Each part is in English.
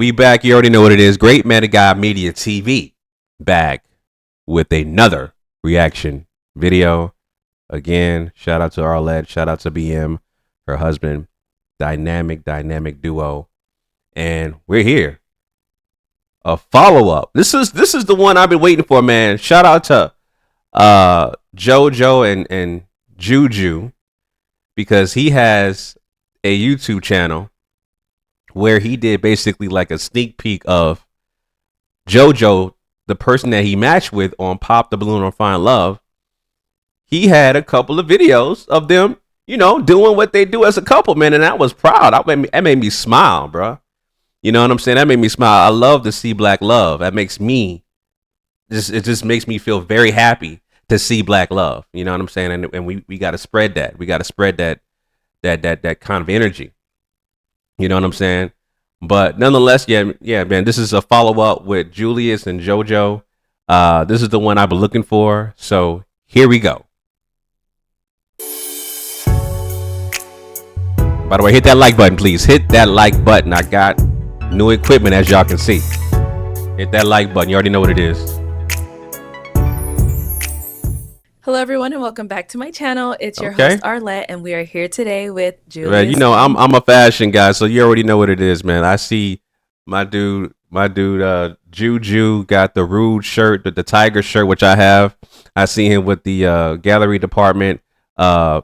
We back. You already know what it is. GMOGMediaTV back with another reaction video. Again, shout out to Arlette. Shout out to BM, her husband. Dynamic duo. And we're here. A follow-up. This is the one I've been waiting for, man. Shout out to Jojo and Juju, because he has a YouTube channel where he did basically like a sneak peek of Jojo, the person that he matched with on Pop the Balloon or Find Love. He had a couple of videos of them, you know, doing what they do as a couple, man, and I was proud. That made me smile, bro. You know what I'm saying? That made me smile. I love to see black love. That makes me it just makes me feel very happy to see black love. You know what I'm saying? And we got to spread that. We got to spread that kind of energy. You know what I'm saying? But nonetheless, yeah, man, this is a follow-up with Julius and Jojo. This is the one I've been looking for. So here we go. By the way, hit that like button, please. Hit that like button. I got new equipment, as y'all can see. Hit that like button. You already know what it is. Hello, everyone, and welcome back to my channel. It's your host, Arlette, and we are here today with Julius. Right, you know, I'm a fashion guy, so you already know what it is, man. I see my dude, Juju got the Rude shirt, the Tiger shirt, which I have. I see him with the gallery department. Those,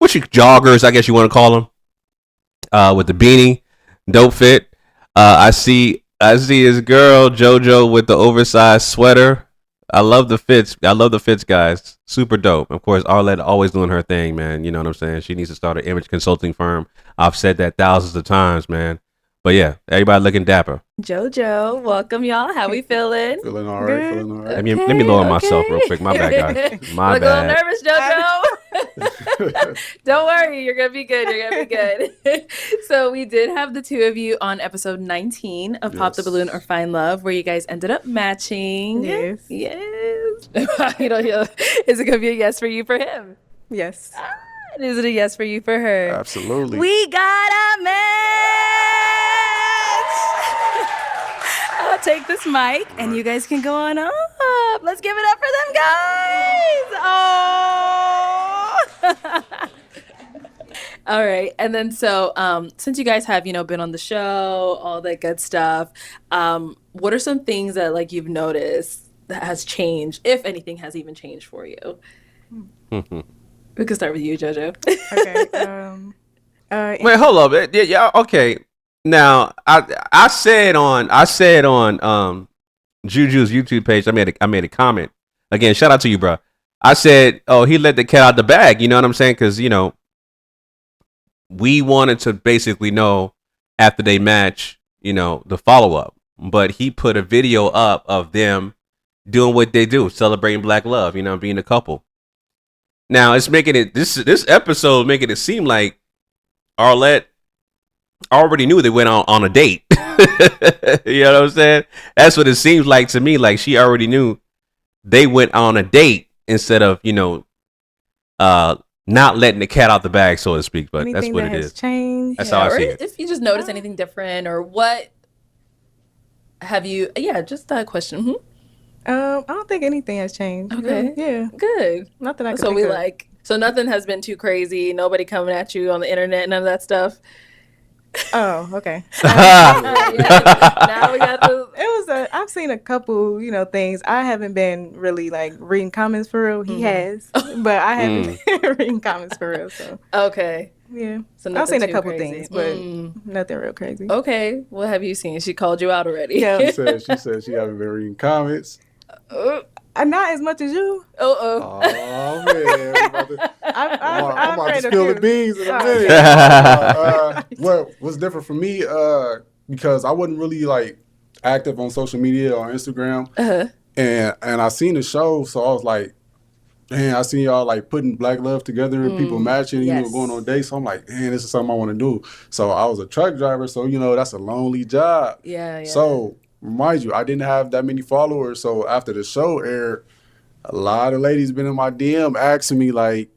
joggers, I guess you want to call them, with the beanie, dope fit. I see his girl Jojo with the oversized sweater. I love the fits. Guys. Super dope. Of course, Arlette always doing her thing, man. You know what I'm saying? She needs to start an image consulting firm. I've said that thousands of times, man. But yeah, everybody looking dapper. Jojo, welcome, y'all. How we feeling? Feeling all right. Let me lower myself real quick. My bad, guys. My bad. A little nervous, Jojo. Don't worry, you're gonna be good. So we did have the two of you on episode 19 of Pop the Balloon or Find Love, where you guys ended up matching. Yes. Is it gonna be a yes for you for him? Yes. Is it a yes for you for her? Absolutely. We got a match. I'll take this mic and you guys can go on up. Let's give it up for them guys. Oh. All right. And then so since you guys have, been on the show, all that good stuff, what are some things that like you've noticed that has changed, if anything has even changed for you? We can start with you, Jojo. Okay. Wait, hold up. Yeah, okay. Now, I said on Juju's YouTube page, I made a comment. Again, shout out to you, bro. I said, "Oh, he let the cat out the bag." You know what I'm saying? Because we wanted to basically know after they match, the follow up. But he put a video up of them doing what they do, celebrating black love. Being a couple. Now it's making it this episode making it seem like Arlette already knew they went on a date. You know what I'm saying? That's what it seems like to me. Like she already knew they went on a date instead of not letting the cat out the bag, so to speak. But anything that's what that it has is. Changed. That's how I see it. If you just notice anything different, or what have you? Yeah, just that question. I don't think anything has changed. Okay. Yeah. Good. Not that I can So think we of. so nothing has been too crazy. Nobody coming at you on the internet, none of that stuff. Oh, okay. Now we got the. I've seen a couple, things. I haven't been really like reading comments for real. He has, but I haven't been reading comments for real. So Okay. yeah. So I've seen a couple crazy. things, but nothing real crazy. Okay. What have you seen? She called you out already. Yeah. She said she haven't been reading comments. Not as much as you. Oh man, I'm about to spill the beans in a minute. What's different for me? Because I wasn't really like active on social media or Instagram, and I seen the show, so I was like, man, I seen y'all like putting black love together and people matching, going on dates. So I'm like, man, this is something I want to do. So I was a truck driver, so that's a lonely job. Yeah. So mind you, I didn't have that many followers. So after the show aired, a lot of ladies been in my DM asking me like,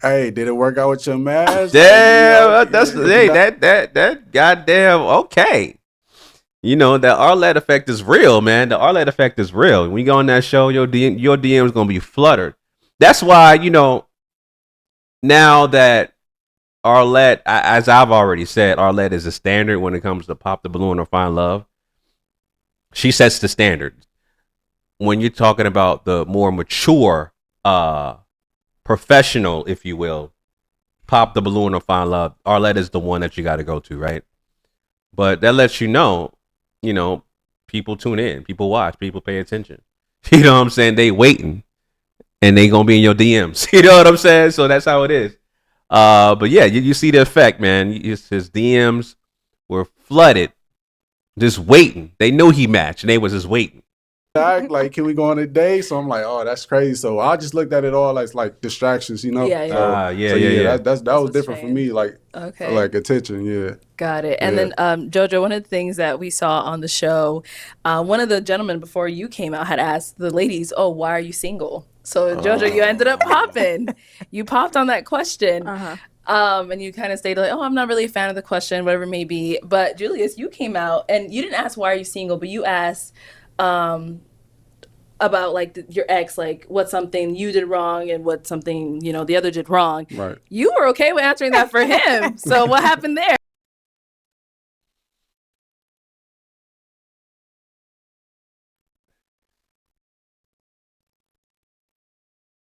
Hey, did it work out with your match? Damn, that goddamn okay. You know, that Arlette effect is real, man. The Arlette effect is real. When you go on that show, your DM is gonna be fluttered. That's why, you know, now that Arlette, as I've already said, Arlette is a standard when it comes to pop the balloon or find love. She sets the standard. When you're talking about the more mature, professional, if you will, pop the balloon or find love, Arlette is the one that you got to go to, right? But that lets you know, people tune in, people watch, people pay attention. You know what I'm saying? They waiting, and they gonna be in your DMs. You know what I'm saying? So that's how it is. But yeah, you see the effect, man. His DMs were flooded, just waiting. They knew he matched, and they was just waiting. Like, can we go on a date? So I'm like, oh, that's crazy. So I just looked at it all as like distractions, you know? Yeah. That was different for me, like, like attention, yeah. Got it. And then Jojo, one of the things that we saw on the show, one of the gentlemen before you came out had asked the ladies, oh, why are you single? So Jojo, you ended up popping. You popped on that question. And you kind of stated like, oh, I'm not really a fan of the question, whatever it may be. But Julius, you came out and you didn't ask why are you single, but you asked about like your ex, like what's something you did wrong and what something, the other did wrong. Right. You were okay with answering that for him. So what happened there?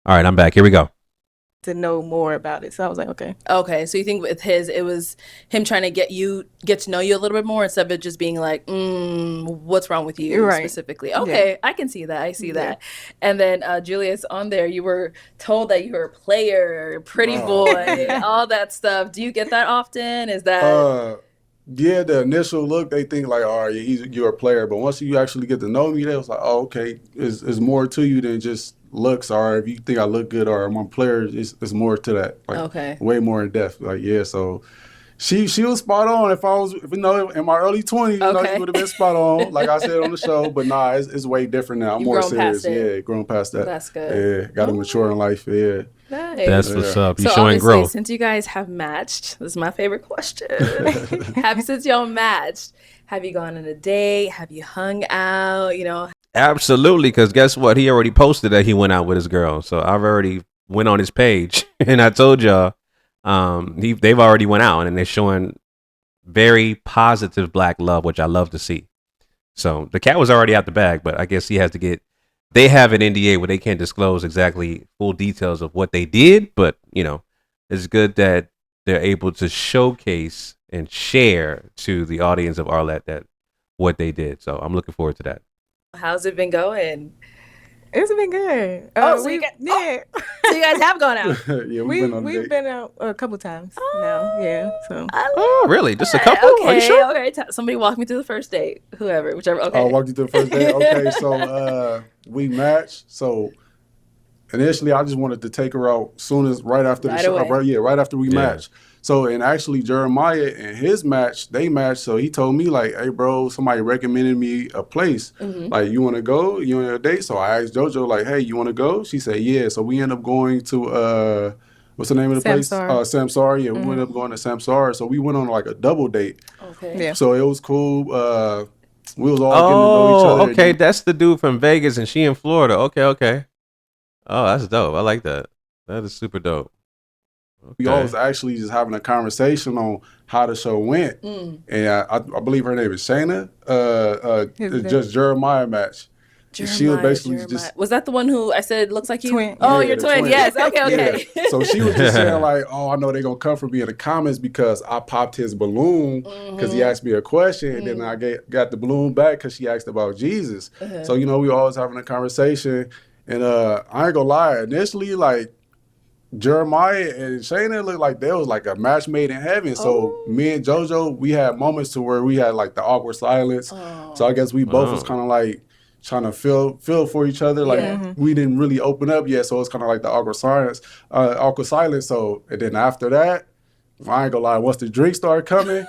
All right, I'm back. Here we go. To know more about it. So I was like, okay. Okay. So you think with his, it was him trying to get to know you a little bit more instead of it just being like, what's wrong with you specifically? Okay. Yeah. I can see that. I see that. And then Julius, on there, you were told that you were a player, pretty boy, all that stuff. Do you get that often? Is that... Yeah, the initial look, they think like, all right, you're a player. But once you actually get to know me, they was like, oh, okay, it's more to you than just looks. Or if you think I look good or I'm a player, it's more to that. Like, way more in depth. Like, yeah, so she was spot on. If I was, in my early 20s, she would have been spot on, like I said on the show. But nah, it's way different now. I'm more serious. Yeah, grown past that. That's good. Yeah, got to mature in life. Yeah. Nice. That's what's up. You so showing growth. Since you guys have matched, this is my favorite question. Since y'all matched, have you gone on a date? Have you hung out? Absolutely, because guess what? He already posted that he went out with his girl. So I've already went on his page, and I told y'all they've already went out, and they're showing very positive black love, which I love to see. So the cat was already out the bag, but I guess he has to get. They have an NDA where they can't disclose exactly full details of what they did, but it's good that they're able to showcase and share to the audience of Arlette that what they did. So I'm looking forward to that. How's it been going? It's been good. So you guys have gone out. Yeah, we've been out a couple times now. Yeah. So. Oh, really? Just a couple? Okay. Are you sure? Okay. Somebody walk me through the first date. Whoever, whichever. Okay. I'll walk you through the first date. Okay. So we matched. So initially, I just wanted to take her out right after the show. Right after we matched. So, and actually Jeremiah and his match, they matched. So he told me like, hey bro, somebody recommended me a place. Like, you want to go? You want a date? So I asked Jojo like, hey, you want to go? She said, yeah. So we end up going to, what's the name of the place? Samsar. Yeah, we ended up going to Samsar. So we went on like a double date. Okay. Yeah. So it was cool. We was all getting to know each other. Okay. That's the dude from Vegas and she in Florida. Okay. Oh, that's dope. I like that. That is super dope. Okay. We all was actually just having a conversation on how the show went. And I believe her name is Shayna. Just Jeremiah match. She was basically just... Was that the one who I said looks like you? Twin. Oh, you're twin. Yes. Okay. Yeah. So she was just saying like, oh, I know they're going to come for me in the comments because I popped his balloon because he asked me a question. And then I got the balloon back because she asked about Jesus. So, we always having a conversation. And I ain't going to lie. Initially, like, Jeremiah and Shayna looked like there was like a match made in heaven. So me and Jojo, we had moments to where we had like the awkward silence. So I guess we both was kind of like trying to feel for each other. Like we didn't really open up yet. So it's kind of like the awkward silence. So, and then after that, I ain't gonna lie, once the drink started coming,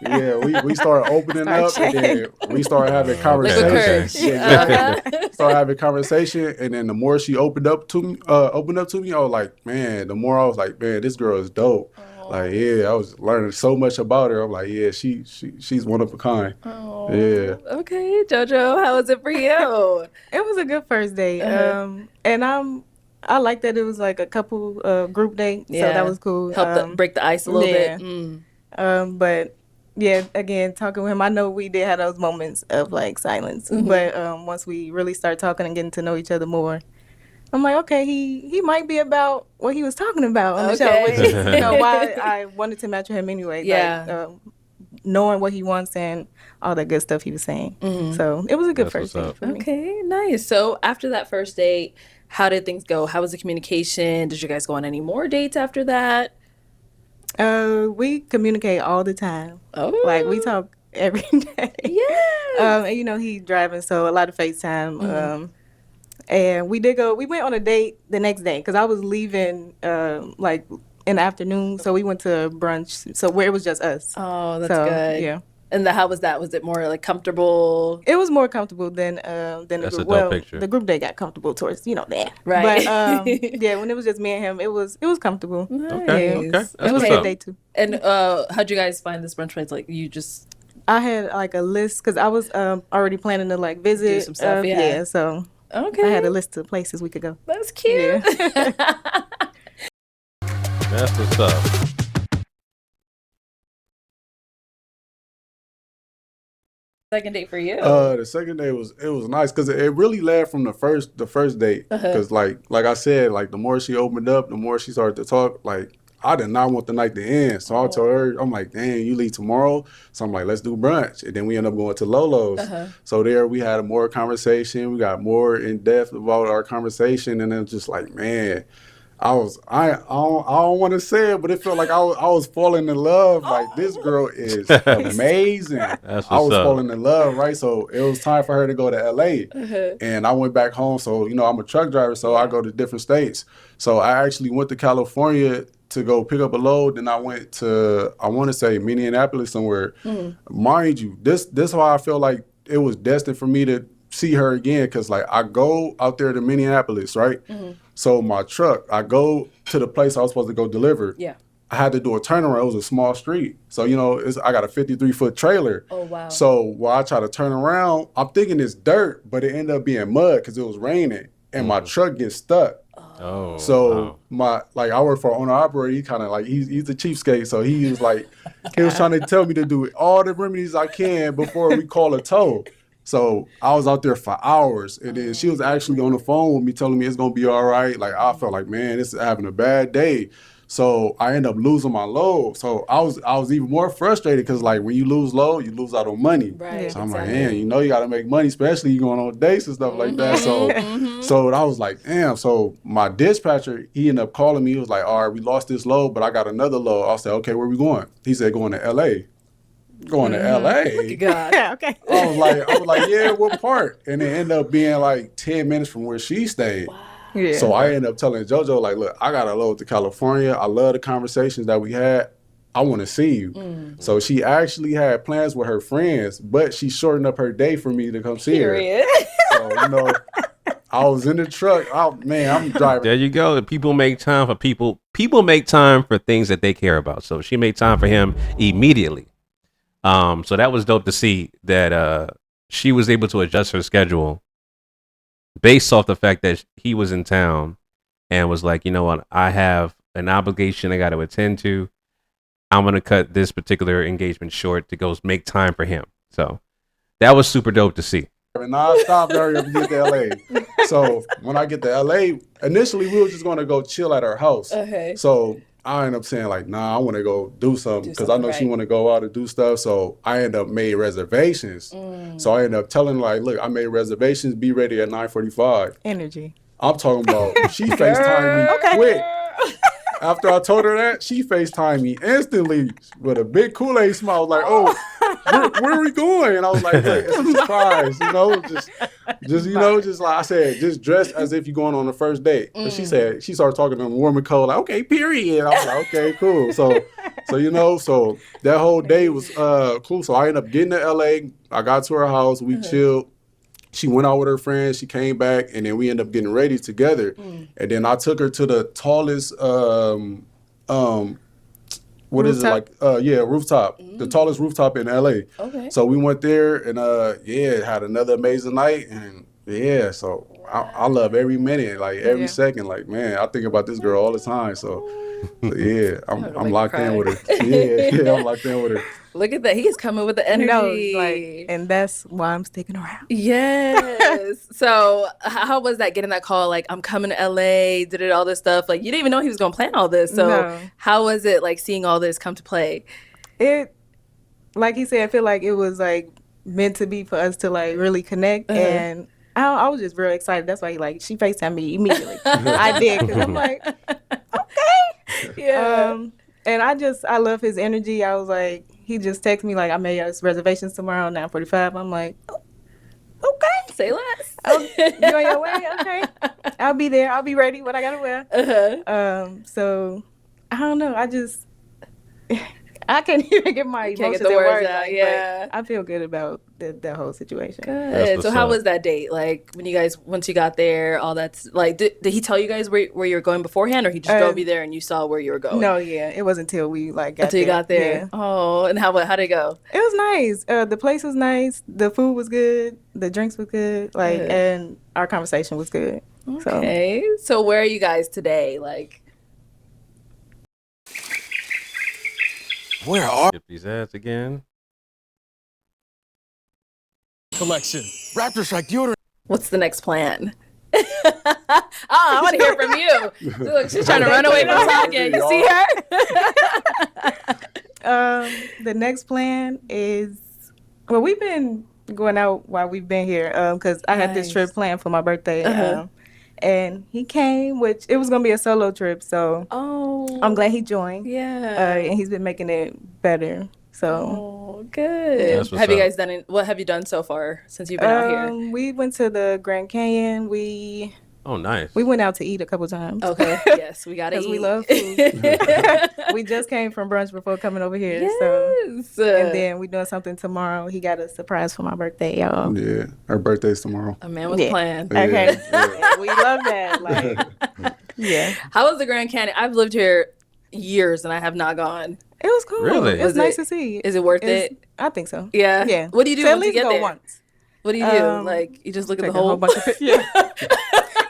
Yeah, we started opening up, and then we started having Liquid courage. conversation. Yeah, exactly. Started having conversation, and then the more she opened up to me, I was like, man. The more I was like, man, this girl is dope. Like, yeah, I was learning so much about her. I'm like, yeah, she's one of a kind. Oh, Yeah. okay, Jojo, how was it for you? It was a good first date. And I like that it was like a couple group date, so that was cool. Helped break the ice a little bit. But yeah, again, talking with him, I know we did have those moments of like silence, but once we really start talking and getting to know each other more, I'm like, okay, he might be about what he was talking about on the show, which is, you know, why I wanted to match with him anyway. Yeah. Like, knowing what he wants and all that good stuff he was saying. So it was a good first date for me. Okay, nice. So after that first date, how did things go? How was the communication? Did you guys go on any more dates after that? We communicate all the time. Oh. Like, we talk every day. Yeah. And, you know, he driving, so a lot of FaceTime. And we went on a date the next day because I was leaving like in the afternoon. So we went to brunch, so where it was just us. Oh, that's good. Yeah. And how was that? Was it more like comfortable? It was more comfortable than the That's group. a dope picture. The group date got comfortable towards, you know, that. Right. But yeah, when it was just me and him, it was comfortable. Okay. Yeah. Okay. That's It was a what's good up. date too. And how'd you guys find this brunch place? Like, you just... I had like a list because I was already planning to like visit. Do some stuff, yeah. So Okay. I had a list of places we could go. That's cute. That's what's up. Second date for you. The second day was nice because it really led from the first date because like I said, like the more she opened up, the more she started to talk. Like, I did not want the night to end, so I told her, I'm like, dang, you leave tomorrow, so I'm like, let's do brunch, and then we end up going to Lolo's. So there we had a more conversation, we got more in depth about our conversation, and then just like, man, I don't want to say it, but it felt like I was falling in love. Like, this girl is amazing. That's I was what's up. falling in love, right? So it was time for her to go to LA. And I went back home. So, you know, I'm a truck driver, so I go to different states. So I actually went to California to go pick up a load. Then I went to, I want to say, Minneapolis somewhere. Mind you, this is why I feel like it was destined for me to see her again, because like I go out there to Minneapolis, right? So my truck, I go to the place I was supposed to go deliver. Yeah. I had to do a turnaround. It was a small street. So, you know, I got a 53-foot trailer. Oh, wow. So while I try to turn around, I'm thinking it's dirt, but it ended up being mud because it was raining. And my truck gets stuck. Oh. So wow. I work for an owner operator. He kind of like, he's a cheapskate. So he was like, he was trying to tell me to do all the remedies I can before we call a tow. So I was out there for hours, and then she was actually on the phone with me telling me it's gonna be all right. Like, I felt like, man, this is having a bad day. So I ended up losing my load. So I was even more frustrated because like when you lose load, you lose out on money. Right. So I'm like, man, you know you gotta make money, especially you going on dates and stuff like that. So I was like, damn. So my dispatcher, he ended up calling me. He was like, all right, we lost this load, but I got another load. I said, okay, where we going? He said, going to LA. Going to LA. Look at God. Yeah, okay. I was like, yeah, what part? And it ended up being like 10 minutes from where she stayed. Yeah. So I ended up telling Jojo, like, look, I got a load to California. I love the conversations that we had. I want to see you. So she actually had plans with her friends, but she shortened up her day for me to come see her. Period. So, you know, I was in the truck. I'm driving. There you go. People make time for people. People make time for things that they care about. So she made time for him immediately. So that was dope to see that she was able to adjust her schedule based off the fact that he was in town and was like, you know what, I have an obligation I got to attend to. I'm going to cut this particular engagement short to go make time for him. So that was super dope to see. And I stopped hurry up to get to LA. So when I get to LA, initially we were just going to go chill at her house. Okay. So I ended up saying like, nah, I want to go do something because I know she want to go out and do stuff. So I ended up made reservations. So I ended up telling her like, look, I made reservations. Be ready at 9:45. Energy. I'm talking about she FaceTimed me quick. After I told her that, she FaceTimed me instantly with a big Kool-Aid smile. Like, oh, where are we going? And I was like, look, it's a surprise, you know, just you know, just like I said, just dress as if you're going on the first date. But she said, she started talking in warm and cold, like, okay, period. I was like, okay, cool. So So so that whole day was cool. So I ended up getting to LA. I got to her house. We chilled. She went out with her friends. She came back, and then we ended up getting ready together. And then I took her to the tallest what is it like? Rooftop. The tallest rooftop in LA. Okay. So we went there and had another amazing night. And so I love every minute, like every second. Like, man, I think about this girl all the time. So yeah, I'm locked in with her. Yeah, I'm locked in with her. Look at that. He's coming with the energy. And that's why I'm sticking around. Yes. So how was that getting that call? Like, I'm coming to LA, did all this stuff. Like, you didn't even know he was going to plan all this. So how was it like seeing all this come to play? It, like he said, I feel like it was like meant to be for us to like really connect. And I was just real excited. That's why she FaceTimed me immediately. I did, because I'm like, okay. Yeah. And I love his energy. I was like, he just texted me like, I made us reservations tomorrow, 9:45. I'm like, oh, okay. Say less. You on your way? Okay. I'll be there. I'll be ready. What I gotta wear. So I don't know. I can't even get my emotions get the words out. Yeah. I feel good about that whole situation. Good. So how was that date? Like when you guys, once you got there, all that's like, did he tell you guys where you were going beforehand, or he just drove you there and you saw where you were going? No, it wasn't until we got until you got there. Yeah. Oh, and how did it go? It was nice. The place was nice. The food was good. The drinks were good. And our conversation was good. Okay. So where are you guys today? Like, where are these ads again? Collection. Raptor Strike deodorant. What's the next plan? I want to hear from you. Look, she's trying to run away from talking. You see her? The next plan is, well, we've been going out while we've been here because I had this trip planned for my birthday. And he came, which it was going to be a solo trip. So I'm glad he joined. Yeah. And he's been making it better. So good. Have you guys what have you done so far since you've been out here? We went to the Grand Canyon. Nice. We went out to eat a couple times. Okay. Yes, we gotta eat. Because we love food. We just came from brunch before coming over here. Yes. So and then we doing something tomorrow. He got a surprise for my birthday, y'all. Yeah, our birthday's tomorrow. A man with a plan. Okay. Yeah. We love that. Like, How was the Grand Canyon? I've lived here years and I have not gone. It was cool. Really? It was nice to see. Is it worth it? I think so. Yeah. Yeah. What do you do at once you least get go there? once. What do you do? Like, you just look at the whole bunch of pictures.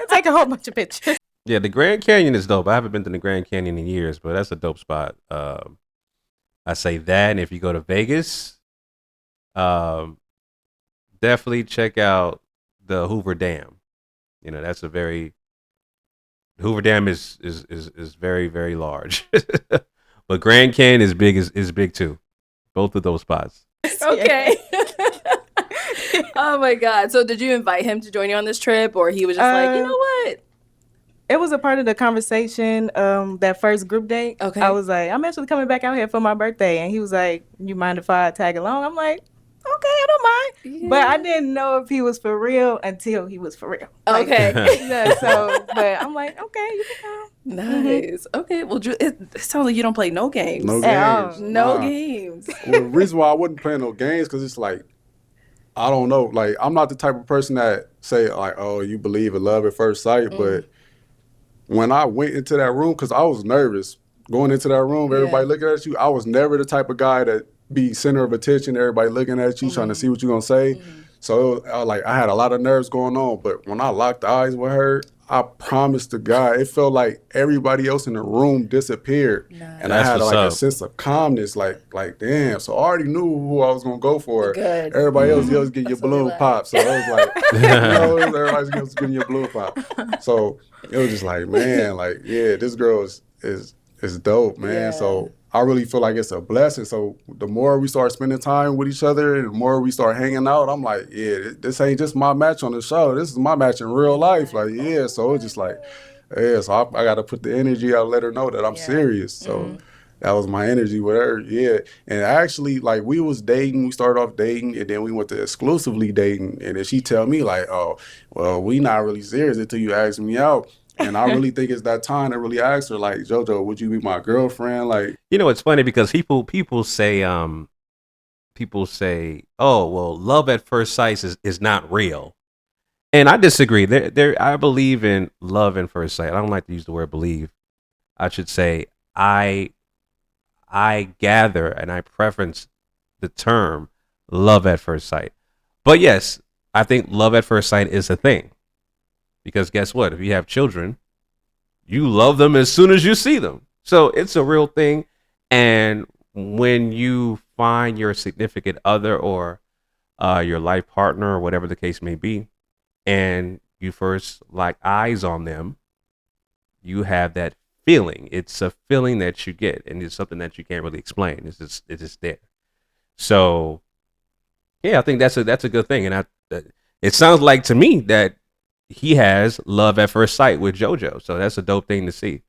Take a whole bunch of pictures. Yeah, the Grand Canyon is dope. I haven't been to the Grand Canyon in years, but that's a dope spot. I say that, and if you go to Vegas, definitely check out the Hoover Dam. That's Hoover Dam is very, very large. But Grand Canyon is big too. Both of those spots. Okay. Oh my God. So did you invite him to join you on this trip, or he was just like, you know what? It was a part of the conversation, that first group date. Okay. I was like, I'm actually coming back out here for my birthday. And he was like, you mind if I tag along? I'm like, okay, I don't mind. Yeah. But I didn't know if he was for real until he was for real. Okay. But I'm like, okay, you can come. Nice. Okay. Well, it sounds like you don't play no games. No games. games. No games. Well, the reason why I wouldn't play no games, because it's like, I don't know. Like, I'm not the type of person that say, like, oh, you believe in love at first sight. But when I went into that room, because I was nervous going into that room, everybody looking at you, I was never the type of guy that be center of attention, everybody looking at you, trying to see what you're going to say. So I had a lot of nerves going on. But when I locked eyes with her, I promise to God, it felt like everybody else in the room disappeared. Nice. And I had a sense of calmness, like damn. So I already knew who I was going to go for. Good. Everybody else was getting your balloon pop. So I was like, everybody's getting your balloon pop. So it was just like, man, like, yeah, this girl is dope, man. Yeah. So I really feel like it's a blessing. So the more we start spending time with each other and the more we start hanging out, I'm like, yeah, this ain't just my match on the show. This is my match in real life. Like, yeah. So it's just like, yeah. So I got to put the energy out, let her know that I'm serious. So that was my energy with her. Yeah. And actually, like, we was dating. We started off dating, and then we went to exclusively dating. And then she tell me like, oh, well, we not really serious until you ask me out. And I really think it's that time to really ask her, like, JoJo, would you be my girlfriend? Like, You know, it's funny because people say, oh, well, love at first sight is not real. And I disagree. I believe in love at first sight. I don't like to use the word believe. I should say I gather and I preference the term love at first sight. But yes, I think love at first sight is a thing. Because guess what? If you have children, you love them as soon as you see them. So it's a real thing. And when you find your significant other or your life partner or whatever the case may be, and you first like eyes on them, you have that feeling. It's a feeling that you get, and it's something that you can't really explain. It's just there. So yeah, I think that's a good thing. And it sounds like to me that he has love at first sight with JoJo. So that's a dope thing to see.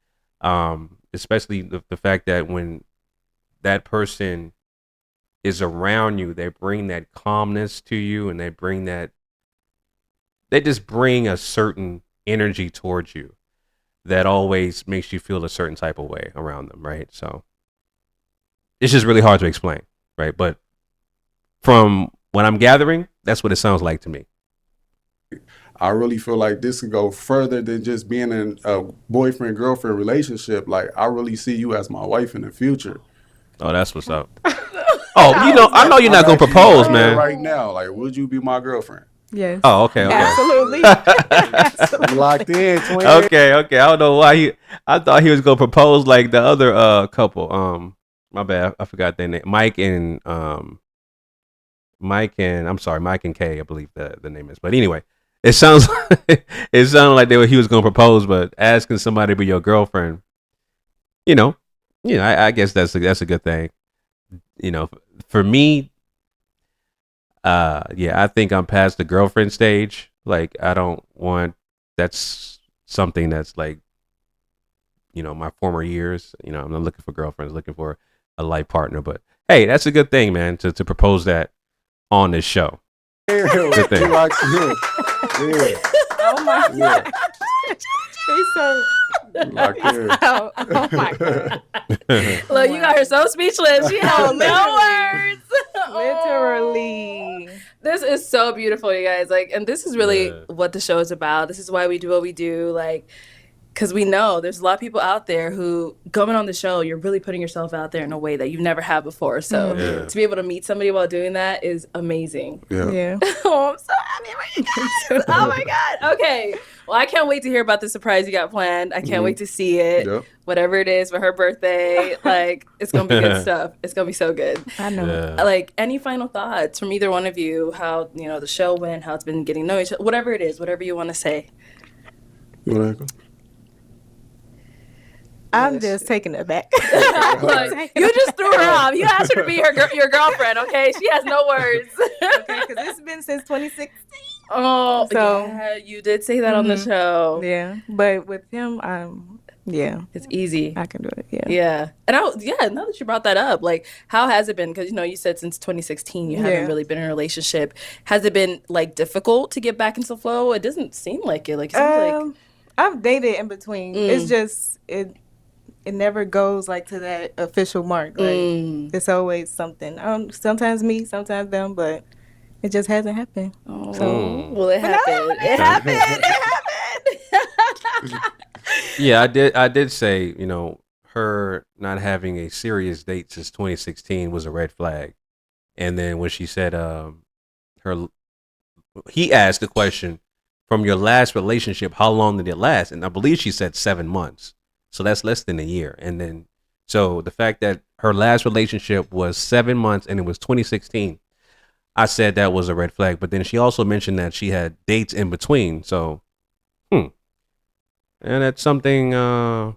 Especially the fact that when that person is around you, they bring that calmness to you, and they just bring a certain energy towards you that always makes you feel a certain type of way around them, right? So it's just really hard to explain, right? But from what I'm gathering, that's what it sounds like to me. I really feel like this could go further than just being in a boyfriend-girlfriend relationship. Like, I really see you as my wife in the future. Oh, that's what's up. Oh, I know you're not gonna propose, man. Right now, like, would you be my girlfriend? Yes. Oh, okay. Absolutely. Locked in, twin. Okay. I don't know why I thought he was gonna propose like the other couple. My bad. I forgot their name. Mike and I'm sorry, Mike and Kay, I believe the name is. But anyway, it sounded like he was gonna propose, but asking somebody to be your girlfriend, I guess that's a good thing. For me, I think I'm past the girlfriend stage. Like, I don't want, that's something that's like, my former years. I'm not looking for girlfriends, looking for a life partner. But hey, that's a good thing, man, to propose that on this show. Good thing. Yeah. Oh my Yeah. God. He's so. Locked in. Oh my God. Look, you got her so speechless. She has no words. Literally. This is so beautiful, you guys. Like, and this is really what the show is about. This is why we do what we do. Like, because we know there's a lot of people out there who, going on the show, you're really putting yourself out there in a way that you never have before. So to be able to meet somebody while doing that is amazing. Yeah. Oh, I'm so happy for you guys. Oh my God. Okay. Well, I can't wait to hear about the surprise you got planned. I can't wait to see it. Yep. Whatever it is for her birthday. Like, it's going to be good stuff. It's going to be so good. I know. Yeah. Like, any final thoughts from either one of you? How, the show went, how it's been getting to know each other, whatever it is, whatever you want to say. You want to go? I'm just taking it back. Like, you just threw her off. You asked her to be your girlfriend, okay? She has no words. Okay, because it's been since 2016. Oh, So- yeah, you did say that on the show. Yeah, but with him, It's easy. I can do it. Yeah. Yeah. And now that you brought that up, like, how has it been? Because, you said since 2016 you haven't really been in a relationship. Has it been, like, difficult to get back into the flow? It doesn't seem like it. Like, it seems like... I've dated in between. It's just, it never goes, like, to that official mark. Like, it's always something. Sometimes me, sometimes them, but it just hasn't happened. Oh, So, well, it happened. It happened. It happened. Yeah, I did say, her not having a serious date since 2016 was a red flag. And then when she said he asked the question, from your last relationship, how long did it last? And I believe she said 7 months. So that's less than a year. And then, so the fact that her last relationship was 7 months and it was 2016, I said that was a red flag. But then she also mentioned that she had dates in between. So, and that's something, I'll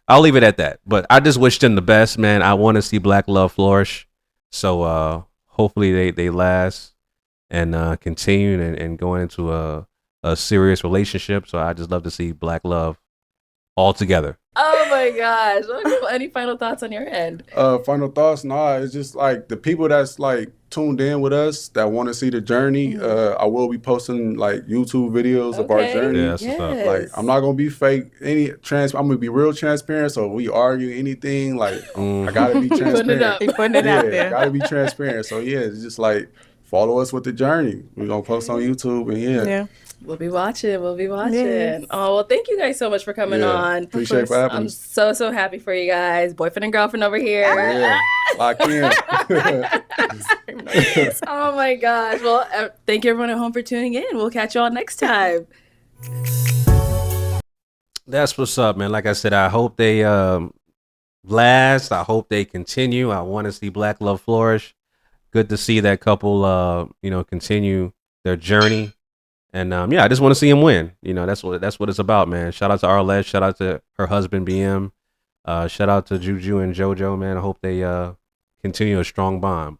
leave it at that. But I just wish them the best, man. I want to see Black Love flourish. So hopefully they last and continue and going into a serious relationship. So I just love to see Black Love all together. Oh my gosh. Okay, any final thoughts on your end? Final thoughts? Nah, it's just like the people that's like tuned in with us that want to see the journey. I will be posting like YouTube videos of our journey. Yeah, that's what's up. Like I'm not gonna be fake. I'm gonna be real transparent. So if we argue anything, like I gotta be transparent. He putting it out there. Gotta be transparent. So yeah, it's just like follow us with the journey. We're gonna post on YouTube and Yeah. We'll be watching. Yes. Oh, well, thank you guys so much for coming on. Appreciate it for having I'm me. so happy for you guys. Boyfriend and girlfriend over here. Yeah, lock in. Oh my gosh. Well, thank you everyone at home for tuning in. We'll catch you all next time. That's what's up, man. Like I said, I hope they last. I hope they continue. I want to see Black Love flourish. Good to see that couple, continue their journey. And I just want to see him win. That's what it's about, man. Shout out to Arlette. Shout out to her husband, BM. Shout out to Juju and Jojo, man. I hope they continue a strong bond.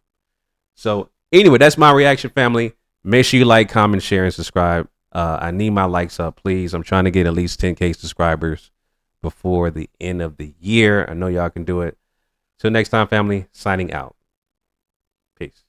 So anyway, that's my reaction, family. Make sure you like, comment, share, and subscribe. I need my likes up, please. I'm trying to get at least 10K subscribers before the end of the year. I know y'all can do it. Till next time, family, signing out. Peace.